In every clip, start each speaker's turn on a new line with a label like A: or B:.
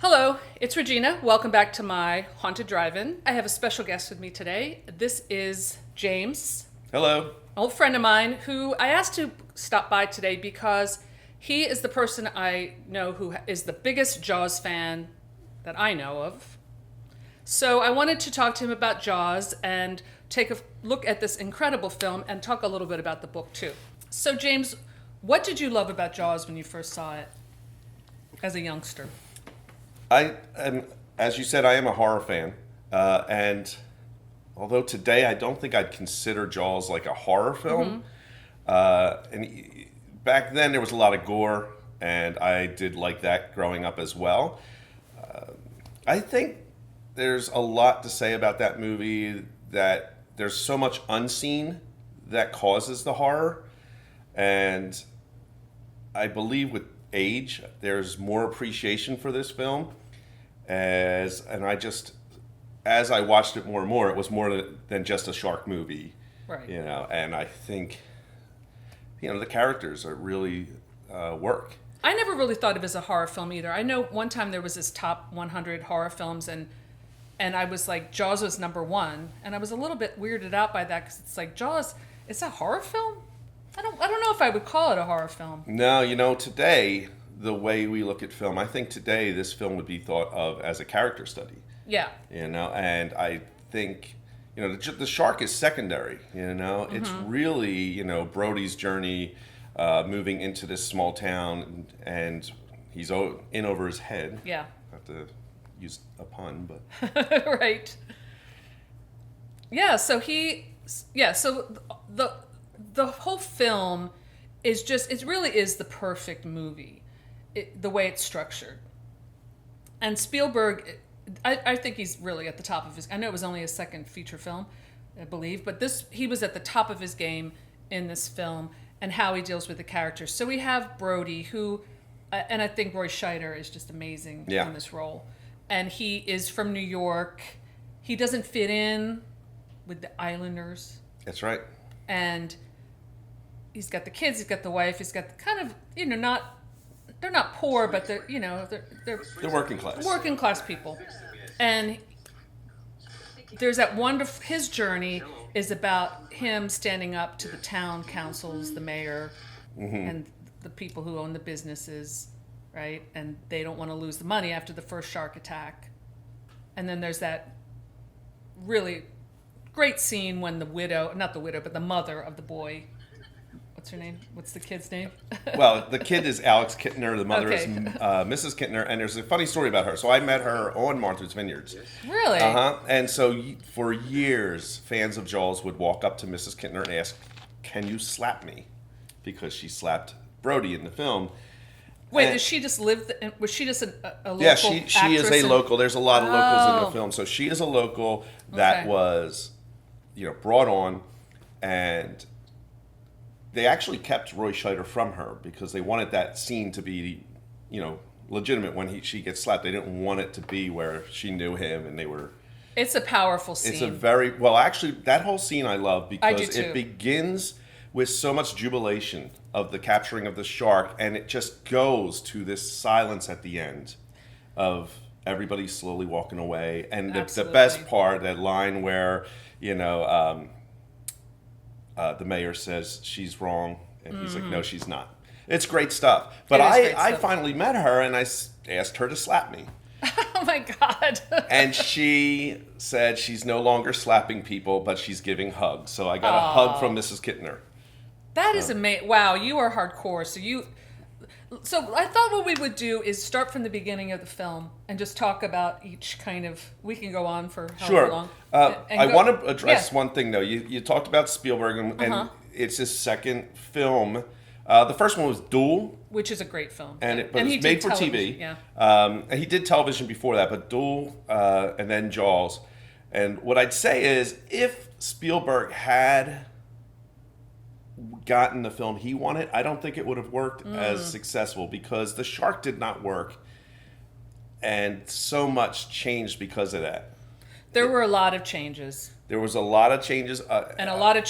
A: Hello, it's Regina. Welcome back to my Haunted Drive-In. I have a special guest with me today. This is James,
B: Hello.
A: an old friend of mine who I asked to stop by today because he is the person I know who is the biggest Jaws fan that I know of. So I wanted to talk to him about Jaws and take a look at this incredible film and talk a little bit about the book too. So James, what did you love about Jaws when you first saw it as a youngster?
B: I am, as you said, I am a horror fan, and although today I don't think I'd consider Jaws like a horror film, back then there was a lot of gore, and I did like that growing up as well. I think there's a lot to say about that movie, that there's so much unseen that causes the horror, and I believe with age there's more appreciation for this film, as I watched it more and more, it was more than just a shark movie,
A: Right.
B: And I think the characters are really work.
A: I never really thought of it as a horror film either. I know one time there was this top 100 horror films, and I was like, Jaws was number one, and I was a little bit weirded out by that because it's like, Jaws, it's a horror film? I don't know if I would call it a horror film.
B: No, today, the way we look at film, I think today this film would be thought of as a character study.
A: Yeah.
B: And I think, the shark is secondary, It's really, Brody's journey, moving into this small town, and he's in over his head.
A: Yeah.
B: I have to use a pun, but...
A: Right. Yeah, so the whole film is just, it really is the perfect movie, the way it's structured. And Spielberg, I think he's really at the top of his, I know it was only his second feature film, I believe, but he was at the top of his game in this film and how he deals with the characters. So we have Brody, who, and I think Roy Scheider is just amazing in this role. And he is from New York. He doesn't fit in with the Islanders.
B: That's right.
A: And he's got the kids, he's got the wife, he's got the kind of, they're not poor, but they're
B: working class.
A: Working class people. And there's that wonderful, his journey is about him standing up to the town councils, the mayor, and the people who own the businesses, right? And they don't want to lose the money after the first shark attack. And then there's that really great scene when the mother of the boy, what's her name? What's the kid's name?
B: Well, the kid is Alex Kittner. The mother is
A: Okay.
B: Mrs. Kittner. And there's a funny story about her. So I met her on Martha's Vineyards.
A: Really?
B: And so for years, fans of Jaws would walk up to Mrs. Kittner and ask, "Can you slap me?" Because she slapped Brody in the film.
A: Wait, did she just live? Was she just a local?
B: Yeah, she is a local. There's a lot of locals in the
A: Oh.
B: film. So she is a local that
A: Okay.
B: was, brought on, and they actually kept Roy Scheider from her because they wanted that scene to be, legitimate when she gets slapped. They didn't want it to be where she knew him and they were.
A: It's a powerful scene.
B: It's a actually, that whole scene I love because
A: too.
B: it begins with so much jubilation of the capturing of the shark, and it just goes to this silence at the end of everybody slowly walking away. And the best part, that line where, the mayor says she's wrong, and he's like, no, she's not. It's great stuff. But I finally met her, and I asked her to slap me.
A: Oh my God.
B: And she said she's no longer slapping people, but she's giving hugs. So I got a hug from Mrs. Kittner.
A: That is amazing. Wow, you are hardcore. So I thought what we would do is start from the beginning of the film and just talk about each kind of. We can go on for however long.
B: I want to address one thing though. You talked about Spielberg, and it's his second film. The first one was Duel,
A: Which is a great film.
B: but it
A: he
B: was
A: did
B: made for TV.
A: Yeah.
B: And he did television before that, but Duel and then Jaws. And what I'd say is, if Spielberg had gotten the film he wanted, I don't think it would have worked as successful because the shark did not work, and so much changed because of that.
A: There were a lot of changes.
B: There was a lot of changes,
A: And a lot of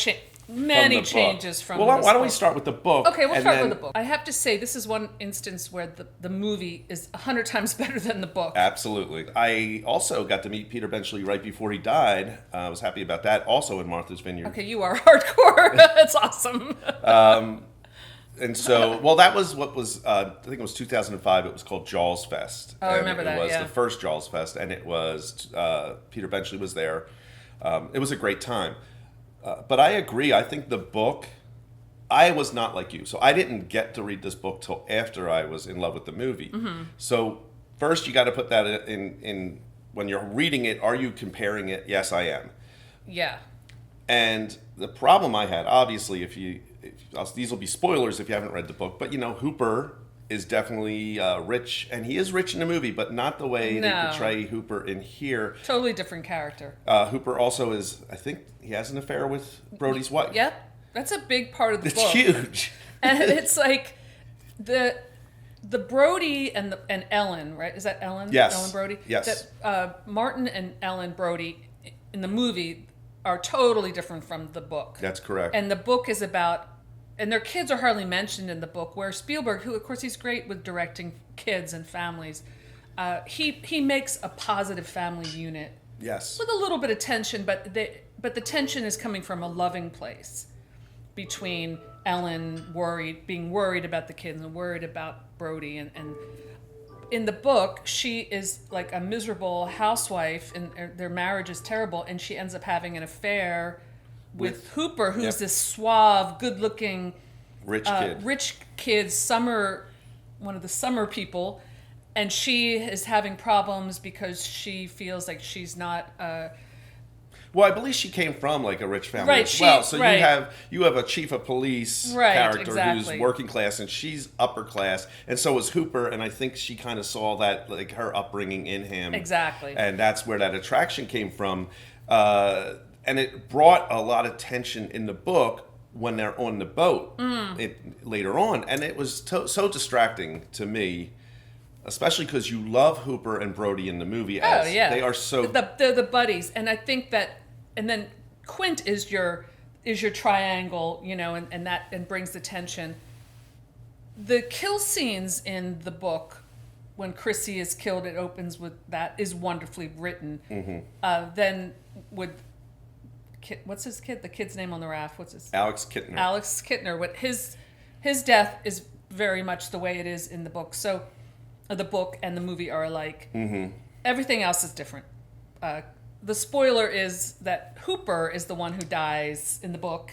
A: many
B: from the
A: changes
B: book.
A: from
B: Well,
A: this
B: why don't we
A: book.
B: start with the book?
A: Okay, we'll
B: and
A: start
B: then-
A: with the book. I have to say, this is one instance where the movie is 100 times better than the book.
B: Absolutely. I also got to meet Peter Benchley right before he died. I was happy about that. Also in Martha's Vineyard.
A: Okay, you are hardcore. That's awesome.
B: And so, well, that was what was, I think it was 2005. It was called Jaws Fest.
A: Oh, I remember
B: and
A: that,
B: It was
A: yeah.
B: the first Jaws Fest, and it was, Peter Benchley was there. It was a great time. But I agree. I think the book, I was not like you. So I didn't get to read this book till after I was in love with the movie. So first you got to put that in, when you're reading it, are you comparing it? Yes, I am.
A: Yeah.
B: And the problem I had, obviously, these will be spoilers if you haven't read the book, but Hooper is definitely rich, and he is rich in the movie, but not the way they
A: No.
B: portray Hooper in here.
A: Totally different character.
B: Hooper also is, I think, he has an affair with Brody's wife.
A: Yep. That's a big part of the
B: It's
A: book.
B: huge.
A: And it's like the Brody and Ellen, right? Is that Ellen?
B: Yes.
A: Ellen Brody?
B: Yes.
A: That Martin and Ellen Brody in the movie are totally different from the book.
B: That's correct.
A: And the book is about, and their kids are hardly mentioned in the book, where Spielberg, who of course he's great with directing kids and families, he makes a positive family unit
B: Yes.
A: with a little bit of tension, but the tension is coming from a loving place between Ellen being worried about the kids and worried about Brody, and in the book she is like a miserable housewife and their marriage is terrible, and she ends up having an affair with Hooper, who's
B: Yep.
A: this suave, good-looking
B: Rich kid.
A: rich kid, one of the summer people, and she is having problems because she feels like she's not
B: Well, I believe she came from like a rich family
A: Right,
B: as well. So
A: right.
B: you have a chief of police
A: Right,
B: character
A: exactly.
B: who's working class, and she's upper class, and so is Hooper. And I think she kind of saw that, like, her upbringing in him.
A: Exactly.
B: And that's where that attraction came from. And it brought a lot of tension in the book when they're on the boat later on, and it was so distracting to me. Especially because you love Hooper and Brody in the movie. As they are so.
A: They're the buddies, and I think that, and then Quint is your triangle, and brings the tension. The kill scenes in the book, when Chrissy is killed, it opens with that, is wonderfully written. Then with what's his kid? The kid's name on the raft. What's his?
B: Alex Kittner.
A: Alex Kittner. What his death is very much the way it is in the book. So the book and the movie are alike. Everything else is different. The spoiler is that Hooper is the one who dies in the book,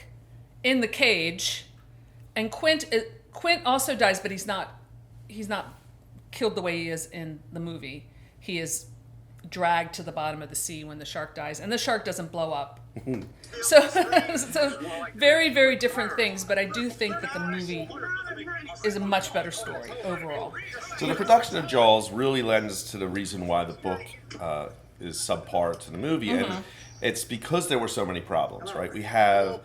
A: in the cage, and Quint also dies, but he's not killed the way he is in the movie. He is dragged to the bottom of the sea when the shark dies, and the shark doesn't blow up. So very, very different things, but I do think that the movie is a much better story overall.
B: So the production of Jaws really lends to the reason why the book is subpar to the movie, and it's because there were so many problems, right? We have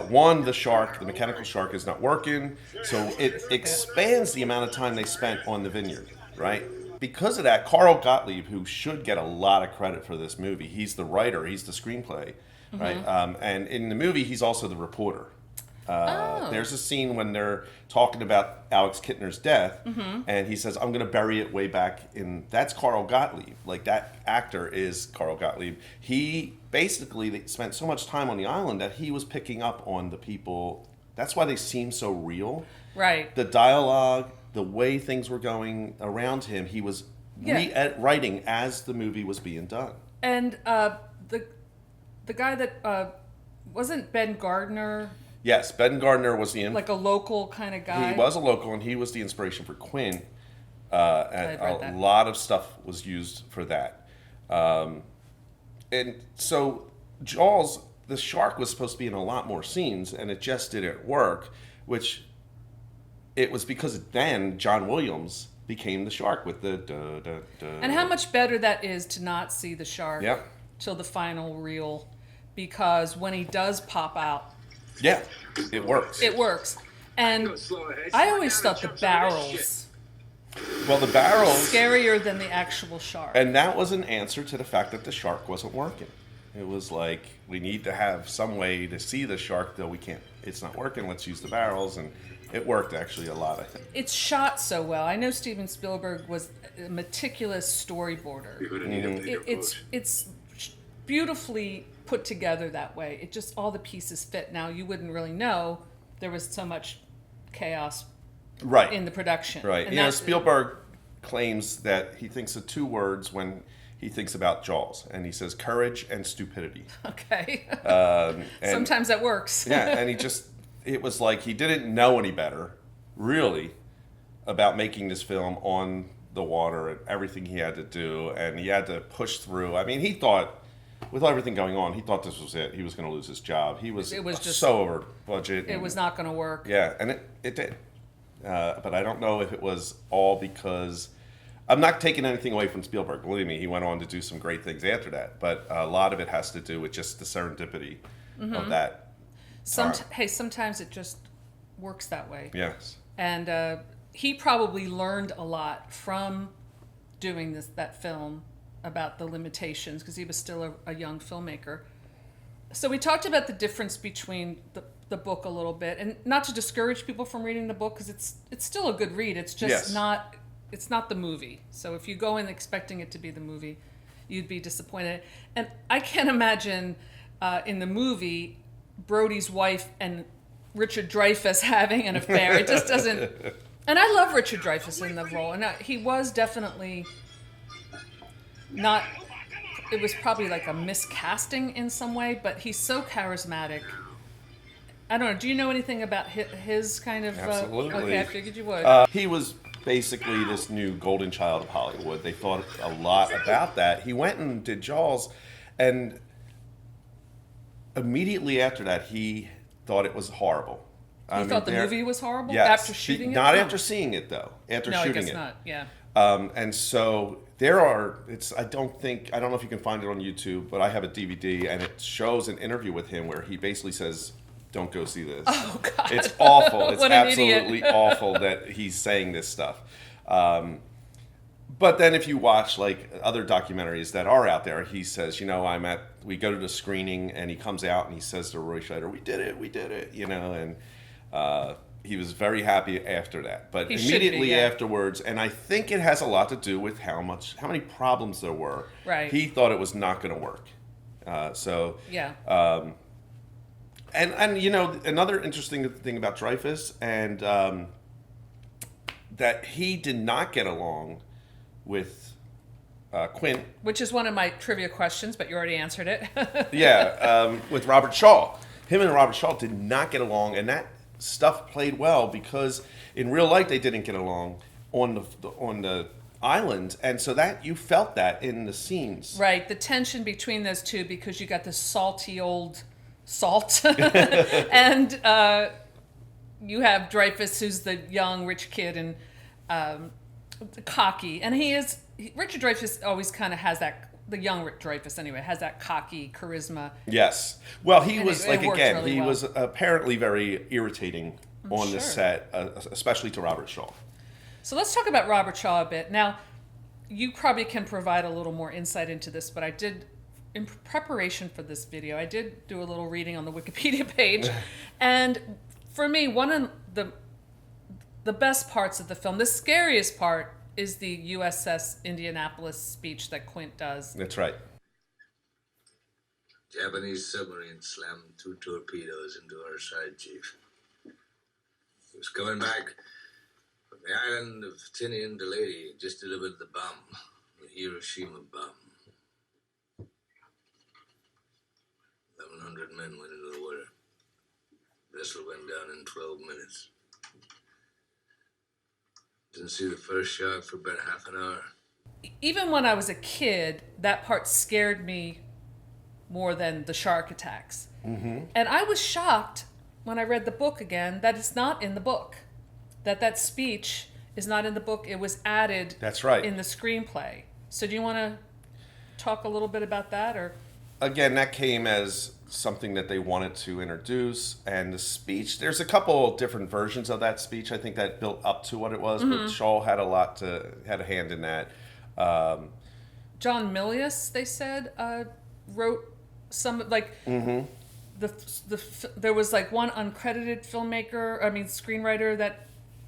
B: one, the mechanical shark is not working, so it expands the amount of time they spent on the vineyard, right? Because of that, Carl Gottlieb, who should get a lot of credit for this movie, he's the writer, he's the screenplay, right? And in the movie, he's also the reporter. There's a scene when they're talking about Alex Kittner's death, and he says, I'm going to bury it way back in... That's Carl Gottlieb. Like, that actor is Carl Gottlieb. He basically spent so much time on the island that he was picking up on the people. That's why they seem so real.
A: Right.
B: The dialogue, the way things were going around him, he was writing as the movie was being done.
A: And the guy that... wasn't Ben Gardner...
B: Yes, Ben Gardner was
A: like a local kind of guy.
B: He was a local, and he was the inspiration for Quinn. And a lot of stuff was used for that. And so Jaws, the shark was supposed to be in a lot more scenes, and it just didn't work, which it was because then John Williams became the shark with the da-da-da.
A: And how much better that is to not see the shark till the final reel, because when he does pop out,
B: yeah, it works.
A: It works. And I always thought the barrels
B: Well, the barrels
A: scarier than the actual shark.
B: And that was an answer to the fact that the shark wasn't working. It was like, we need to have some way to see the shark, though we can't. It's not working. Let's use the barrels, and it worked actually a lot, I think.
A: It's shot so well. I know Steven Spielberg was a meticulous storyboarder.
C: You're gonna need a bigger boat.
A: It's beautifully put together that way. It just, all the pieces fit. Now, you wouldn't really know there was so much chaos
B: Right.
A: in the production.
B: Right.
A: And
B: You know,
A: that's-
B: Spielberg claims that he thinks of two words when he thinks about Jaws, and he says courage and stupidity.
A: Okay.
B: And,
A: Sometimes that works.
B: yeah, and it was like he didn't know any better, really, about making this film on the water and everything he had to do, and he had to push through. I mean, he thought, with everything going on, he thought this was it. He was going to lose his job. It was just so over budget.
A: It was not going to work.
B: Yeah, and it did. But I don't know if it was all because... I'm not taking anything away from Spielberg. Believe me, he went on to do some great things after that. But a lot of it has to do with just the serendipity of that.
A: Sometimes it just works that way.
B: Yes.
A: And he probably learned a lot from doing that film about the limitations, because he was still a young filmmaker. So we talked about the difference between the book a little bit, and not to discourage people from reading the book, because it's still a good read. It's just it's not the movie. So if you go in expecting it to be the movie, you'd be disappointed. And I can't imagine in the movie Brody's wife and Richard Dreyfuss having an affair. It just doesn't. And I love Richard Dreyfuss in the role, and he was definitely not. It was probably like a miscasting in some way, but he's so charismatic. I don't know. Do you know anything about his kind of?
B: Absolutely.
A: Okay, I figured you would.
B: He was basically this new golden child of Hollywood. They thought a lot about that. He went and did Jaws, and immediately after that, he thought it was horrible.
A: You thought the movie was horrible?
B: Yes.
A: After shooting it?
B: Not
A: No.
B: after seeing it, though. After
A: No, I
B: shooting
A: guess
B: it.
A: not. Yeah.
B: And so I don't know if you can find it on YouTube, but I have a DVD, and it shows an interview with him where he basically says, "Don't go see this."
A: Oh, God.
B: It's awful. It's
A: What an idiot.
B: absolutely awful that he's saying this stuff. But then if you watch like other documentaries that are out there, he says, we go to the screening, and he comes out and he says to Roy Scheider, we did it, and he was very happy after that. But
A: He should be,
B: immediately
A: yeah.
B: afterwards, and I think it has a lot to do with how many problems there were.
A: Right.
B: He thought it was not going to work.
A: Yeah.
B: And another interesting thing about Dreyfuss, and that he did not get along with Quint.
A: Which is one of my trivia questions, but you already answered it.
B: With Robert Shaw. Him and Robert Shaw did not get along, and that stuff played well because in real life they didn't get along on the island, and so that you felt that in the scenes.
A: Right, the tension between those two, because you got this salty old salt, and you have Dreyfuss, who's the young rich kid and cocky, and Richard Dreyfuss always kind of has that. The young Rick Dreyfuss, anyway, has that cocky charisma.
B: Yes. Well, he
A: And
B: was
A: it worked
B: again.
A: really
B: He
A: well.
B: was apparently very irritating on the
A: sure.
B: set, especially to Robert Shaw.
A: So let's talk about Robert Shaw a bit. Now, you probably can provide a little more insight into this, but I did, in preparation for this video, I did do a little reading on the Wikipedia page. And for me, one of the best parts of the film, the scariest part, is the USS Indianapolis speech that Quint does.
B: That's right.
C: Japanese submarine slammed 2 torpedoes into our side, Chief. It was coming back from the island of Tinian to Lady, just delivered the bomb, the Hiroshima bomb. 1,100 men went into the water. Vessel went down in 12 minutes. Didn't see the first shock for about half an hour.
A: Even when I was a kid, that part scared me more than the shark attacks. Mm-hmm. And I was shocked when I read the book again that it's not in the book. That speech is not in the book. It was added
B: That's right.
A: in the screenplay. So do you want to talk a little bit about that? Or
B: Again, that came as something that they wanted to introduce, and the speech, there's a couple different versions of that speech, I think, that built up to what it was, but Shaw had a hand in that.
A: John Milius, they said, wrote some like there was like one uncredited screenwriter that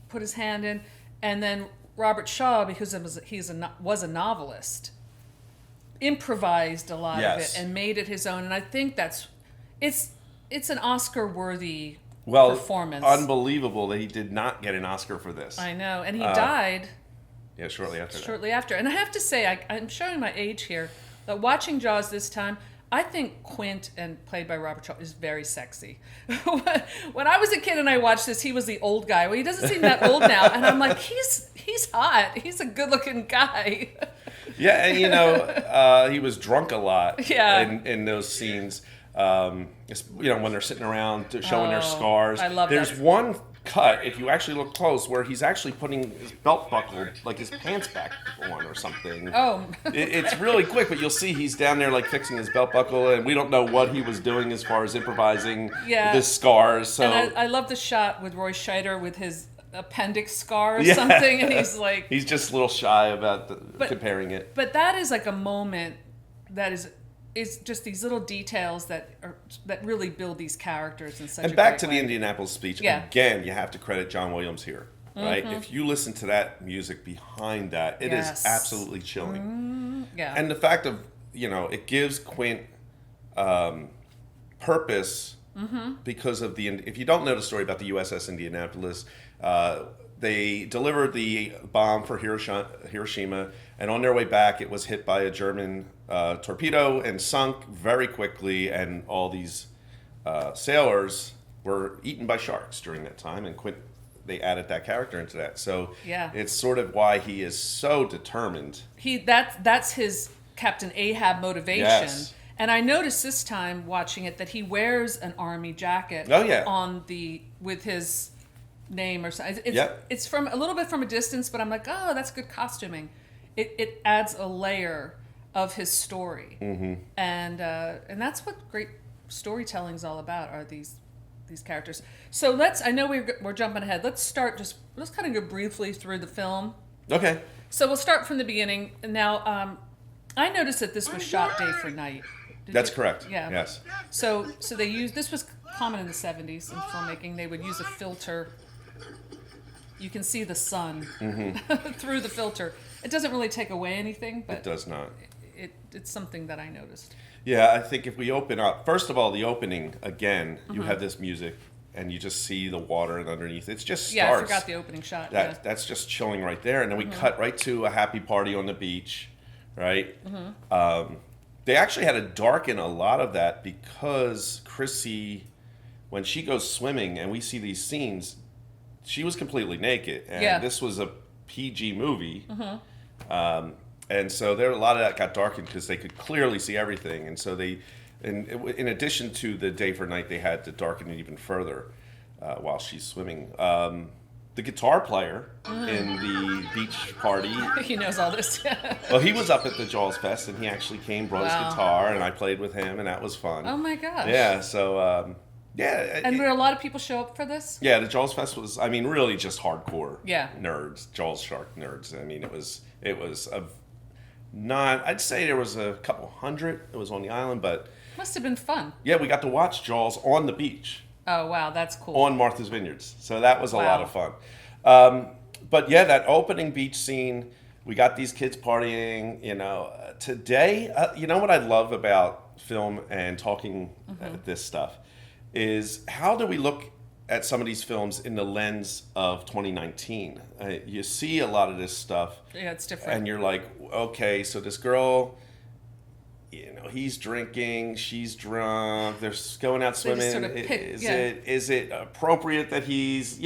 A: put his hand in, and then Robert Shaw, because he was a novelist, improvised a lot of it and made it his own. And I think it's an Oscar-worthy performance.
B: Unbelievable that he did not get an Oscar for this.
A: I know, and he died.
B: Yeah, shortly after.
A: Shortly after, and I have to say, I'm showing my age here. But watching Jaws this time, I think Quint, and played by Robert Shaw, is very sexy. When I was a kid and I watched this, he was the old guy. Well, he doesn't seem that old now, and I'm like, he's hot. He's a good-looking guy.
B: Yeah, and he was drunk a lot.
A: Yeah.
B: In those scenes, when they're sitting around showing their scars.
A: I love
B: There's
A: that.
B: one cut, if you actually look close, where he's actually putting his belt buckle, like his pants back on or something.
A: Oh.
B: It's really quick, but you'll see he's down there like fixing his belt buckle, and we don't know what he was doing as far as improvising the scars. So
A: and I love the shot with Roy Scheider with his appendix scar or something, and he's like...
B: He's just a little shy about comparing it.
A: But that is like a moment that is just these little details that really build these characters in such a
B: And back
A: great
B: to
A: way.
B: the Indianapolis Speech,
A: Yeah.
B: again, you have to credit John Williams here, right? If you listen to that music behind that, it is absolutely chilling.
A: Yeah.
B: And the fact of, it gives Quint purpose because of if you don't know the story about the USS Indianapolis, they delivered the bomb for Hiroshima, and on their way back, it was hit by a German torpedo and sunk very quickly, and all these sailors were eaten by sharks during that time, and Quint, they added that character into that. So it's sort of why he is so determined.
A: That's his Captain Ahab motivation.
B: Yes.
A: And I noticed this time watching it that he wears an army jacket with his name or something. It's from a little bit from a distance, but I'm like, oh, that's good costuming. It adds a layer of his story, and that's what great storytelling's all about, are these characters. So I know we're jumping ahead. Let's kind of go briefly through the film.
B: Okay.
A: So we'll start from the beginning. Now, I noticed that this was shot day for night.
B: That's correct.
A: Yeah.
B: Yes.
A: So they used, this was common in the 70s in filmmaking. They would use a filter. You can see the sun through the filter. It doesn't really take away anything, but
B: it does not.
A: It's something that I noticed.
B: Yeah, I think if we open up, first of all, the opening, again, you have this music, and you just see the water and underneath. It's just stars.
A: Yeah, I forgot the opening shot.
B: That's just chilling right there. And then we cut right to a happy party on the beach, right? They actually had to darken a lot of that because Chrissy, when she goes swimming and we see these scenes, she was completely naked. And this was a PG movie. And so a lot of that got darkened because they could clearly see everything. And so in addition to the day for night, they had to darken it even further while she's swimming. The guitar player in the beach party.
A: He knows all this.
B: Well, he was up at the Jaws Fest, and he actually brought his guitar, and I played with him, and that was fun.
A: Oh my gosh.
B: Yeah, so,
A: And did a lot of people show up for this?
B: Yeah, the Jaws Fest was, really just hardcore
A: nerds,
B: Jaws shark nerds. I mean, it was I'd say there was a couple hundred. It was on the island, but...
A: Must have been fun.
B: Yeah, we got to watch Jaws on the beach.
A: Oh, wow, that's cool.
B: On Martha's Vineyards. So that was a lot of fun. But yeah, that opening beach scene, we got these kids partying, Today, what I love about film and talking this stuff is how do we look at some of these films in the lens of 2019? You see a lot of this stuff.
A: Yeah, it's different.
B: And you're like, okay, so this girl... he's drinking, she's drunk, they're going out swimming.
A: Sort of
B: Is it appropriate that he's,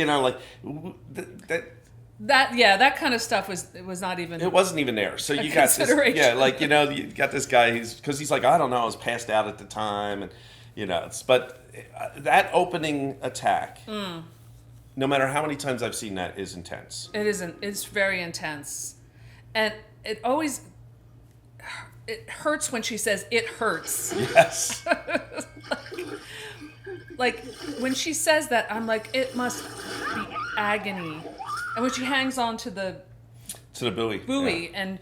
A: that kind of stuff was not even.
B: It wasn't even there. So you got this, you got this guy because he's like, I don't know, I was passed out at the time, and but that opening attack, no matter how many times I've seen that, is intense.
A: It isn't. It's very intense, and it always. It hurts when she says, it hurts.
B: Yes.
A: like, when she says that, I'm like, it must be agony. And when she hangs on to the
B: buoy.
A: And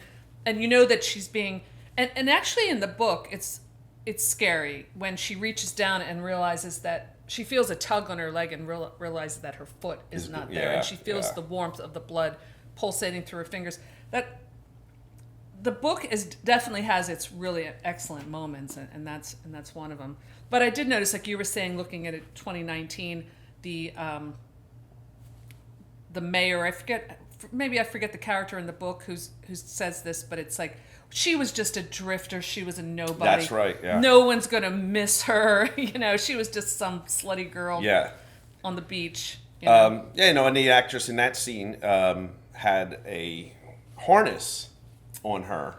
A: you know that she's being... And actually in the book, it's it's scary when she reaches down and realizes that she feels a tug on her leg and realizes that her foot is not there, and she feels the warmth of the blood pulsating through her fingers. That the book definitely has its really excellent moments, and that's one of them. But I did notice, like you were saying, looking at it, 2019, the mayor, I forget the character in the book who says this, but it's like, she was just a drifter. She was a nobody.
B: That's right, yeah.
A: No one's going to miss her. She was just some slutty girl on the beach.
B: And the actress in that scene had a harness on her,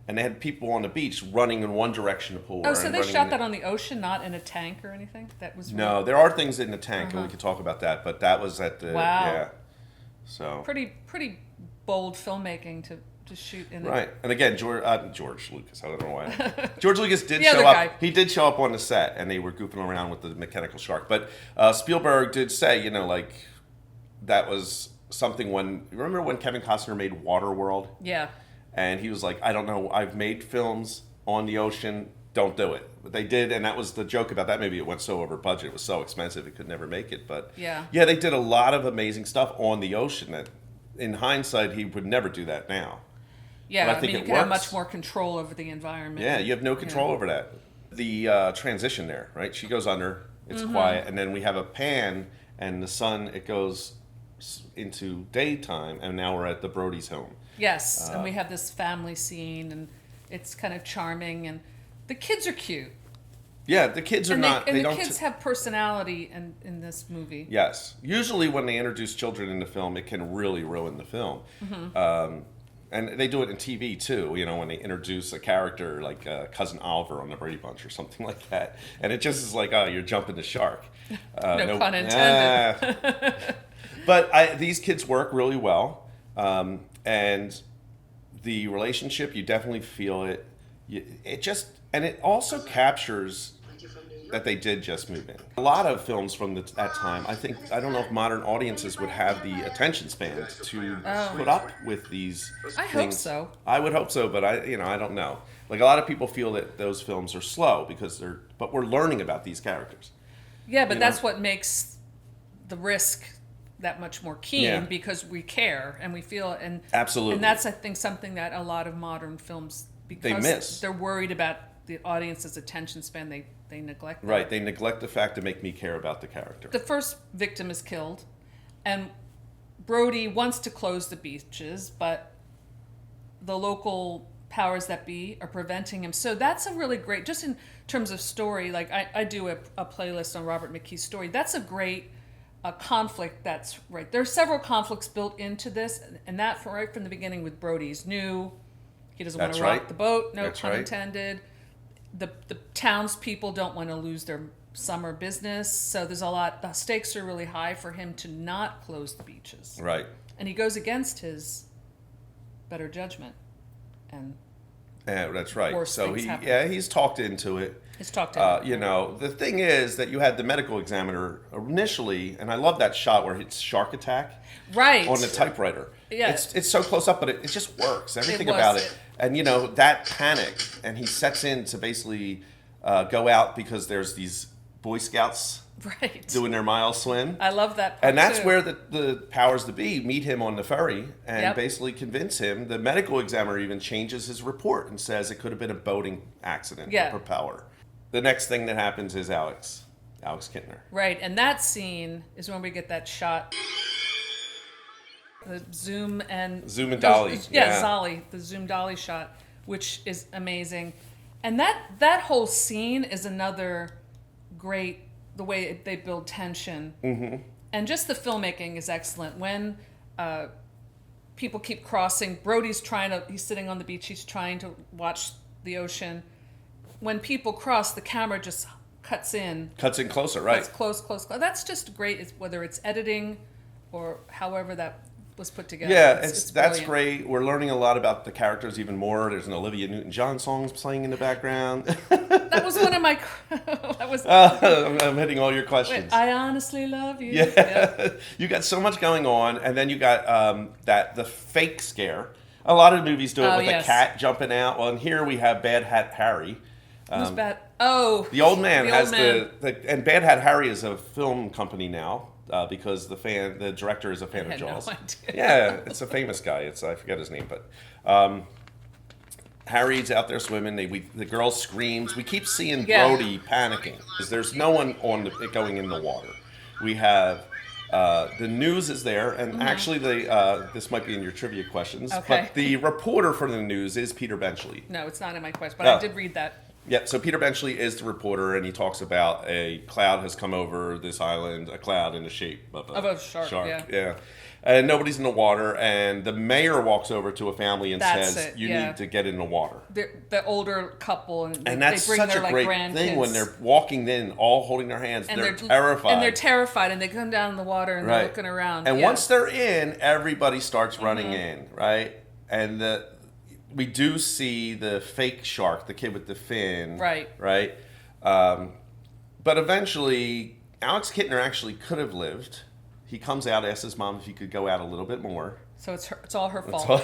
B: and they had people on the beach running in one direction to pull her.
A: Oh, so they shot that on the ocean, not in a tank or anything? That was
B: No, there are things in the tank, and we could talk about that, but that was at the...
A: Wow.
B: Yeah. So...
A: Pretty bold filmmaking to shoot in it.
B: Right. And again, George Lucas, I don't know why. George Lucas did
A: The
B: show
A: other
B: up.
A: guy.
B: He did show up on the set, and they were goofing around with the mechanical shark. But Spielberg did say, that was something remember when Kevin Costner made Waterworld?
A: Yeah.
B: And he was like, I don't know, I've made films on the ocean, don't do it. But they did, and that was the joke about that. Maybe it went so over budget, it was so expensive, it could never make it. But
A: yeah,
B: they did a lot of amazing stuff on the ocean that, in hindsight, he would never do that now.
A: Yeah,
B: but I think
A: you can have much more control over the environment.
B: Yeah, you have no control over that. The transition there, right? She goes under, it's quiet, and then we have a pan, and the sun, it goes into daytime, and now we're at the Brody's home.
A: Yes, and we have this family scene, and it's kind of charming, and the kids are cute.
B: Yeah, the kids are not...
A: And the kids have personality in this movie.
B: Yes. Usually when they introduce children in the film, it can really ruin the film. And they do it in TV too, when they introduce a character like Cousin Oliver on the Brady Bunch or something like that. And it just is like, oh, you're jumping the shark.
A: No pun intended.
B: But these kids work really well. And the relationship, you definitely feel it. And it also captures that they did just move in. A lot of films from that time, I don't know if modern audiences would have the attention span to put up with these things.
A: I hope so.
B: I would hope so, but I don't know. Like, a lot of people feel that those films are slow but we're learning about these characters.
A: Yeah, but that's what makes the risk that much more keen, because we care and we feel it. And
B: absolutely.
A: And that's, I think, something that a lot of modern films, because
B: they miss.
A: They're worried about the audience's attention span, they neglect that.
B: Right, they neglect the fact to make me care about the character.
A: The first victim is killed, and Brody wants to close the beaches, but the local powers that be are preventing him. So that's a really great, just in terms of story, like I do a playlist on Robert McKee's story. That's a great conflict that's right. There are several conflicts built into this, and that right from the beginning with Brody's new. He doesn't want to rock the boat, no pun intended. The townspeople don't want to lose their summer business, so there's a lot. The stakes are really high for him to not close the beaches.
B: Right.
A: And he goes against his better judgment, and
B: that's right. So
A: happen.
B: He's talked into it.
A: He's talked into it.
B: The thing is that you had the medical examiner initially, and I love that shot where it's shark attack.
A: Right.
B: On the typewriter.
A: Yeah.
B: It's so close up, but it just works. Everything about it. And, that panic, and he sets in to basically go out because there's these Boy Scouts doing their mile swim.
A: I love that part,
B: and that's where the powers that be meet him on the ferry and basically convince him. The medical examiner even changes his report and says it could have been a boating accident, a propeller. The next thing that happens is Alex Kintner.
A: Right, and that scene is when we get that shot. The zoom and
B: dolly.
A: Zolly, the zoom dolly shot, which is amazing. And that whole scene is another great, the way they build tension. Mm-hmm. And just the filmmaking is excellent. When people keep crossing, Brody's he's sitting on the beach, he's trying to watch the ocean. When people cross, the camera just cuts in
B: closer, right?
A: Cuts close. That's just great, whether it's editing or however that was put together.
B: Yeah, that's great. We're learning a lot about the characters even more. There's an Olivia Newton-John song playing in the background.
A: That was one of my...
B: I'm hitting all your questions.
A: I honestly love you.
B: Yeah. You got so much going on, and then you got the fake scare. A lot of movies do it with a cat jumping out. Well, and here we have Bad Hat Harry.
A: Who's Bad Oh,
B: The old man
A: the
B: has
A: old man.
B: and Bad Hat Harry is a film company now because the director is a fan
A: I
B: of
A: had no
B: Jaws.
A: idea.
B: Yeah, it's a famous guy. I forget his name, but Harry's out there swimming. The girl screams. We keep seeing
A: Yeah.
B: Brody panicking because there's no one going in the water. We have the news is there, and actually this might be in your trivia questions,
A: Okay.
B: but the reporter for the news is Peter Benchley.
A: No, it's not in my question, but
B: Oh.
A: I did read that.
B: Yeah, so Peter Benchley is the reporter, and he talks about a cloud has come over this island, a cloud in the shape of
A: a shark, yeah.
B: And nobody's in the water, and the mayor walks over to a family and
A: That's
B: says,
A: it,
B: you
A: yeah.
B: need to get in the water.
A: The older couple, and
B: And that's
A: they bring
B: such
A: their
B: a
A: like
B: great
A: grandkids.
B: thing when they're walking in, all holding their hands. They're terrified.
A: And they're terrified, and they come down in the water, and they're looking around.
B: And
A: yeah.
B: once they're in, everybody starts running in, right? And we do see the fake shark, the kid with the fin.
A: Right.
B: Right? But eventually, Alex Kittner actually could have lived. He comes out, asks his mom if he could go out a little bit more.
A: So it's all her fault.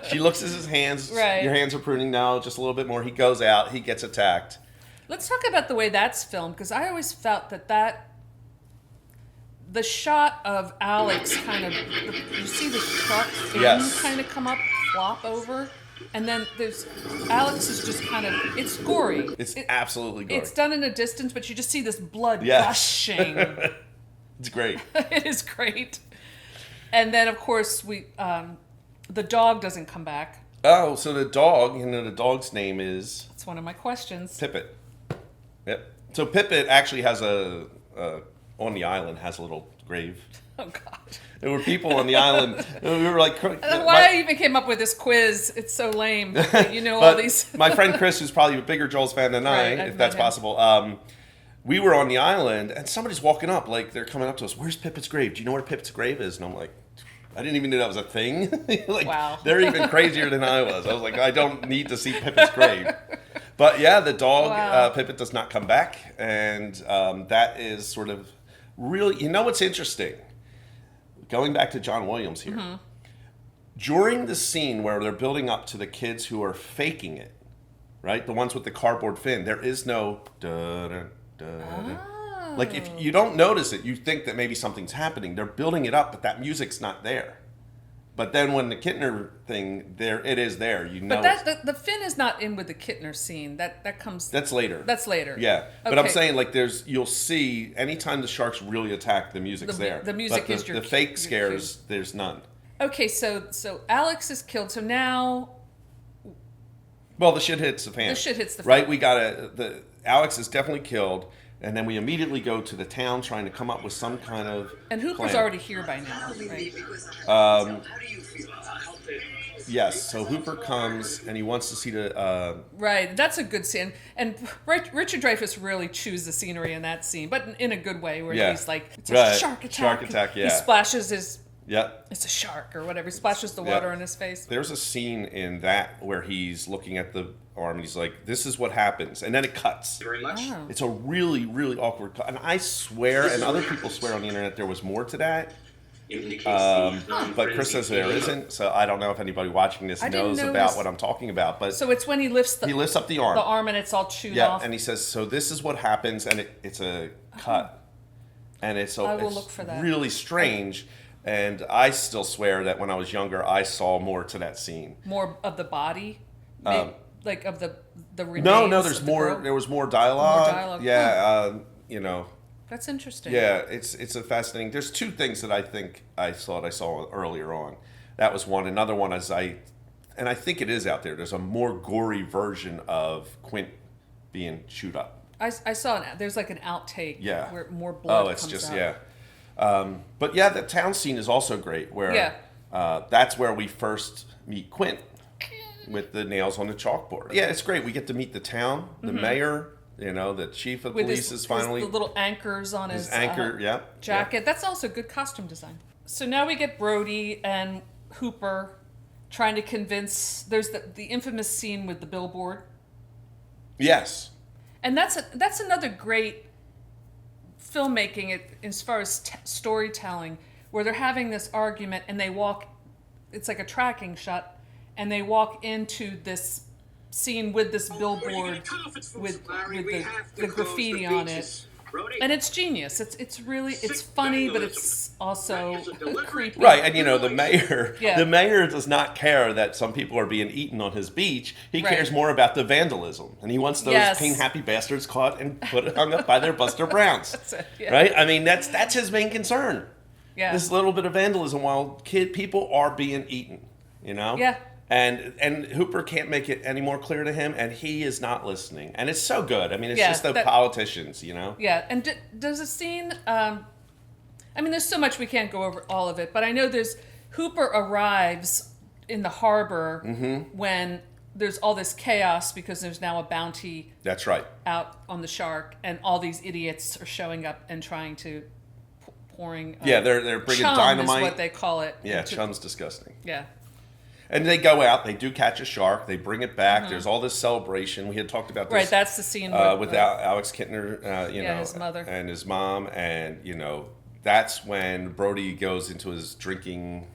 B: She looks at his hands.
A: Right.
B: Your hands are pruning. No, just a little bit more. He goes out. He gets attacked.
A: Let's talk about the way that's filmed, because I always felt that the shot of Alex kind of, you see the shark fin
B: Yes.
A: kind of come up, flop over, and then Alex is just kind of, it's gory.
B: It's absolutely gory.
A: It's done in a distance, but you just see this blood
B: Yes.
A: gushing.
B: It's great.
A: It is great. And then, of course, the dog doesn't come back.
B: Oh, so the dog, the dog's name is
A: That's one of my questions.
B: Pippet. Yep. So Pippet actually has on the island, has a little grave.
A: Oh, God.
B: There were people on the island. We were like,
A: Why I even came up with this quiz? It's so lame. You know all
B: but
A: these.
B: my friend Chris, who's probably a bigger Joel's fan than
A: Right,
B: I,
A: I've
B: if that's
A: met him.
B: possible, we were on the island, and somebody's walking up, like they're coming up to us. Where's Pippet's grave? Do you know where Pippet's grave is? And I'm like, I didn't even know that was a thing. Like,
A: Wow.
B: They're even crazier than I was. I was like, I don't need to see Pippet's grave. But yeah, the dog,
A: Wow.
B: Pippet, does not come back, and that is sort of really, what's interesting? Going back to John Williams here.
A: Mm-hmm.
B: During the scene where they're building up to the kids who are faking it, right? The ones with the cardboard fin, there is no Like, if you don't notice it, you think that maybe something's happening. They're building it up, but that music's not there. But then when the Kittner thing, it is there. You know.
A: But the Finn is not in with the Kittner scene. That comes.
B: That's later.
A: That's later.
B: Yeah, but I'm
A: Okay.
B: saying, like, you'll see anytime the sharks really attack, the music's there.
A: the music
B: but
A: is your
B: the
A: cue-
B: fake
A: your
B: scares. There's none.
A: Okay, so Alex is killed. So now
B: Well, the shit hits the fan.
A: The shit hits the fan.
B: Right, we got Alex is definitely killed, and then we immediately go to the town trying to come up with some kind of
A: and Hooper's
B: plan.
A: already here by now, right?
B: Yes, so Hooper comes and he wants to see the.
A: Right, that's a good scene. And Richard Dreyfuss really chews the scenery in that scene, but in a good way, where
B: Yeah.
A: he's like, it's a
B: Right.
A: shark attack.
B: Shark attack, yeah.
A: He splashes his,
B: Yep.
A: it's a shark or whatever. He splashes the water on his face.
B: There's a scene in that where he's looking at the arm and he's like, "This is what happens," and then it cuts.
D: Very much.
A: Oh.
B: It's a really, really awkward cut, and I swear, and other people swear on the internet, there was more to that.
D: It indicates the
B: But Chris says there isn't, so I don't know if anybody watching this
A: I didn't
B: knows
A: notice-
B: about what I'm talking about. But
A: So it's when he lifts
B: he lifts up the arm.
A: the arm and it's all chewed
B: Yeah,
A: off.
B: and he says, "So this is what happens," and it's a cut, and it's
A: I will
B: it's
A: look for that.
B: really strange. And I still swear that when I was younger, I saw more to that scene.
A: More of the body, like of the remains.
B: No, there's
A: of the
B: more.
A: girl?
B: There was more dialogue.
A: More dialogue.
B: Yeah,
A: That's interesting.
B: Yeah, it's a fascinating. There's two things that I think I saw earlier on. That was one. Another one is and I think it is out there. There's a more gory version of Quint being chewed up.
A: I saw there's like an outtake.
B: Yeah.
A: Where more blood.
B: Oh, it's
A: comes
B: just
A: out.
B: yeah. But yeah, the town scene is also great. Where
A: Yeah.
B: that's where we first meet Quint with the nails on the chalkboard. Yeah, it's great. We get to meet the town, the mayor. The chief of
A: With
B: police is finally
A: the little anchors on his
B: anchor. Yeah,
A: jacket. That's also good costume design. So now we get Brody and Hooper trying to convince. There's the infamous scene with the billboard,
B: Yes.
A: and that's another great filmmaking as far as storytelling, where they're having this argument and they walk. It's like a tracking shot, and they walk into this scene with this billboard with the graffiti on it. And it's genius. It's really funny, but it's also creepy.
B: Right, and the mayor,
A: Yeah.
B: the mayor does not care that some people are being eaten on his beach. He
A: Right.
B: cares more about the vandalism, and he wants those
A: Yes.
B: paint happy bastards caught and hung up by their Buster Browns.
A: That's it, yeah.
B: Right? I mean, that's his main concern.
A: Yeah.
B: This little bit of vandalism while people are being eaten.
A: Yeah.
B: And Hooper can't make it any more clear to him, and he is not listening. And it's so good. I mean, it's
A: Yeah,
B: just the politicians,
A: Yeah, and does a scene... I mean, there's so much we can't go over all of it, but I know Hooper arrives in the harbor when there's all this chaos because there's now a bounty
B: That's right.
A: out on the shark, and all these idiots are showing up and trying to pouring...
B: Yeah, they're bringing
A: chum
B: dynamite.
A: is what they call it.
B: Yeah, chum's disgusting.
A: Yeah.
B: And they go out, they do catch a shark, they bring it back. There's all this celebration. We had talked about this.
A: Right, that's the scene
B: with Alex Kintner,
A: his mother.
B: and his mom. And, that's when Brody goes into his drinking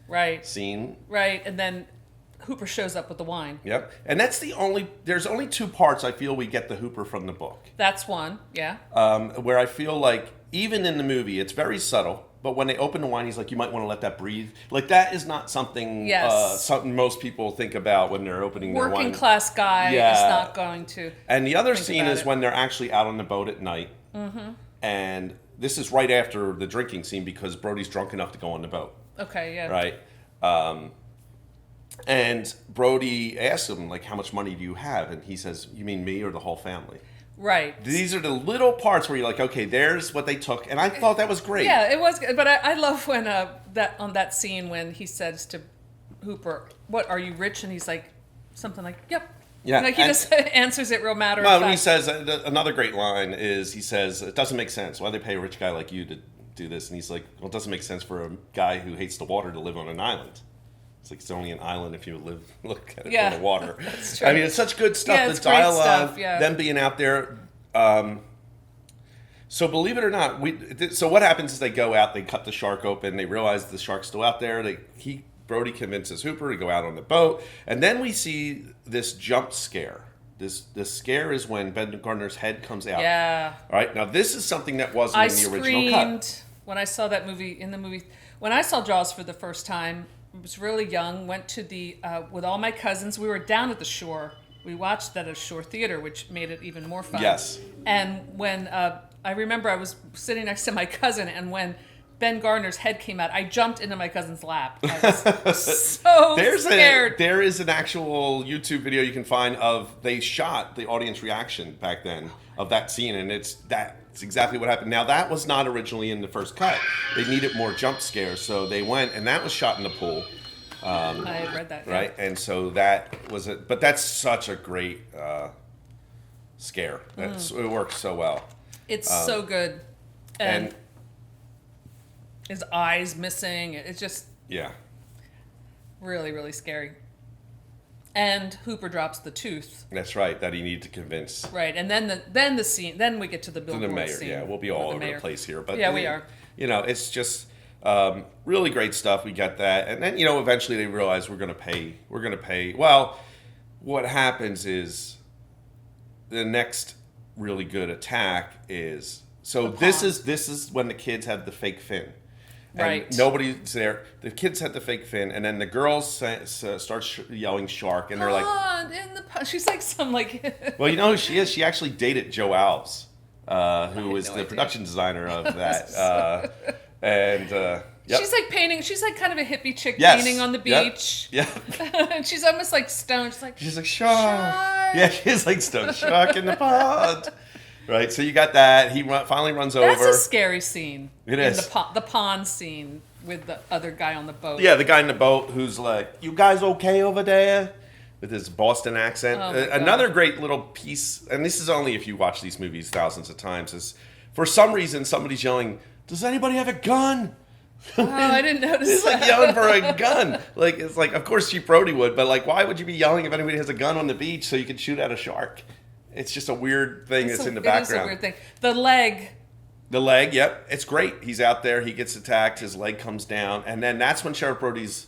A: Right.
B: scene.
A: Right, and then Hooper shows up with the wine.
B: Yep. And there's only two parts I feel we get the Hooper from the book.
A: That's one, yeah.
B: Where I feel like, even in the movie, it's very subtle. But when they open the wine, he's like, you might want to let that breathe. Like, that is not something something most people think about when they're opening their wine.
A: Working class guy is not going to.
B: And the other scene
A: about
B: is
A: it.
B: when they're actually out on the boat at night. Mm-hmm. And this is right after the drinking scene because Brody's drunk enough to go on the boat.
A: Okay, yeah.
B: Right? And Brody asks him, like, how much money do you have? And he says, you mean me or the whole family?
A: Right.
B: These are the little parts where you're like, okay, there's what they took. And I thought that was great.
A: Yeah, it was good. But I love when that scene when he says to Hooper, "What, are you rich?" And he's like, something like, "Yep."
B: Yeah,
A: Like he just answers it real matter of
B: Well,
A: fact.
B: when he says, another great line is, he says, it doesn't make sense. Why do they pay a rich guy like you to do this? And he's like, well, it doesn't make sense for a guy who hates the water to live on an island. It's like, it's only an island if you look at it from the water.
A: That's true.
B: I mean, it's such good stuff.
A: Yeah,
B: The
A: it's great
B: dialogue,
A: stuff, yeah.
B: them being out there. So believe it or not, so what happens is they go out, they cut the shark open, they realize the shark's still out there. Brody convinces Hooper to go out on the boat, and then we see this jump scare. This scare is when Ben Gardner's head comes out.
A: Yeah.
B: All right. Now this is something that wasn't in the original cut.
A: Screamed when I saw that movie. When I saw Jaws for the first time, I was really young. Went to the with all my cousins. We were down at the shore. We watched that at a shore theater, which made it even more fun.
B: Yes.
A: And when I remember, I was sitting next to my cousin, and when Ben Gardner's head came out, I jumped into my cousin's lap. I was so scared.
B: There is an actual YouTube video you can find of they shot the audience reaction back then of that scene, and that's exactly what happened. Now that was not originally in the first cut. They needed more jump scares, so they went, and that was shot in the pool.
A: I had read that.
B: Right, and so that was it. But that's such a great scare. It works so well.
A: It's so good, and his eyes missing. It's just really, really scary. And Hooper drops the tooth.
B: That's right. That he needed to convince.
A: Right, and then the scene. Then we get to the billboard
B: To the mayor.
A: scene.
B: Yeah, we'll be all over the place here, but
A: yeah, we are.
B: It's just really great stuff. We got that, and then eventually they realize we're going to pay. Well, what happens is the next really good attack is this is when the kids have the fake fin. And
A: right.
B: Nobody's there. The kids had the fake fin, and then the girls start yelling shark, and they're like,
A: she's like some like.
B: well, you know who she is? She actually dated Joe Alves, who was the production designer of that. Yep.
A: She's like painting. She's like kind of a hippie chick painting on the
B: Yep.
A: beach.
B: Yeah.
A: And she's almost like stoned.
B: She's like shark. Yeah, she's like stoned. Shark in the pond. Right. So you got that. He finally runs over.
A: That's a scary scene.
B: It is.
A: The pond scene with the other guy on the boat.
B: Yeah, the guy in the boat who's like, "You guys okay over there?" With his Boston accent.
A: Oh my God.
B: Another great little piece, and this is only if you watch these movies thousands of times, is for some reason somebody's yelling, "Does anybody have a gun?"
A: Oh, I didn't notice
B: He's like
A: that.
B: yelling for a gun. Like, it's like, of course Chief Brody would, but like, why would you be yelling if anybody has a gun on the beach so you can shoot at a shark? It's just a weird thing that's in the background.
A: It is a weird thing. The leg.
B: The leg, yep, it's great. He's out there, he gets attacked, his leg comes down, and then that's when Sheriff Brody's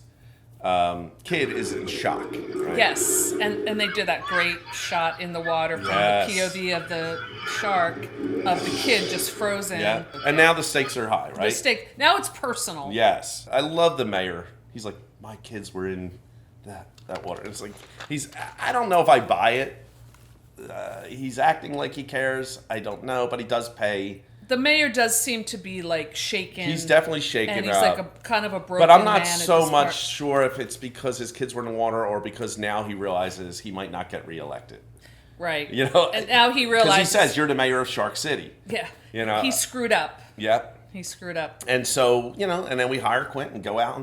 B: kid is in shock. Right?
A: Yes, and they did that great shot in the water from the POV of the shark, of the kid just frozen.
B: Yeah. And now the stakes are high, right?
A: The stake. Now it's personal.
B: Yes. I love the mayor. He's like, my kids were in that water. It's like, I don't know if I buy it. He's acting like he cares. I don't know, but he does pay.
A: The mayor does seem to be like shaken.
B: He's definitely shaken
A: and he's
B: up.
A: like a kind of a broken
B: But I'm not
A: man
B: so much sure if it's because his kids were in the water or because now he realizes he might not get reelected.
A: Right.
B: You know,
A: and now he realizes
B: because he says you're the mayor of Shark City.
A: Yeah.
B: You know,
A: he screwed up.
B: Yep.
A: He screwed up.
B: And so and then we hire Quint and go out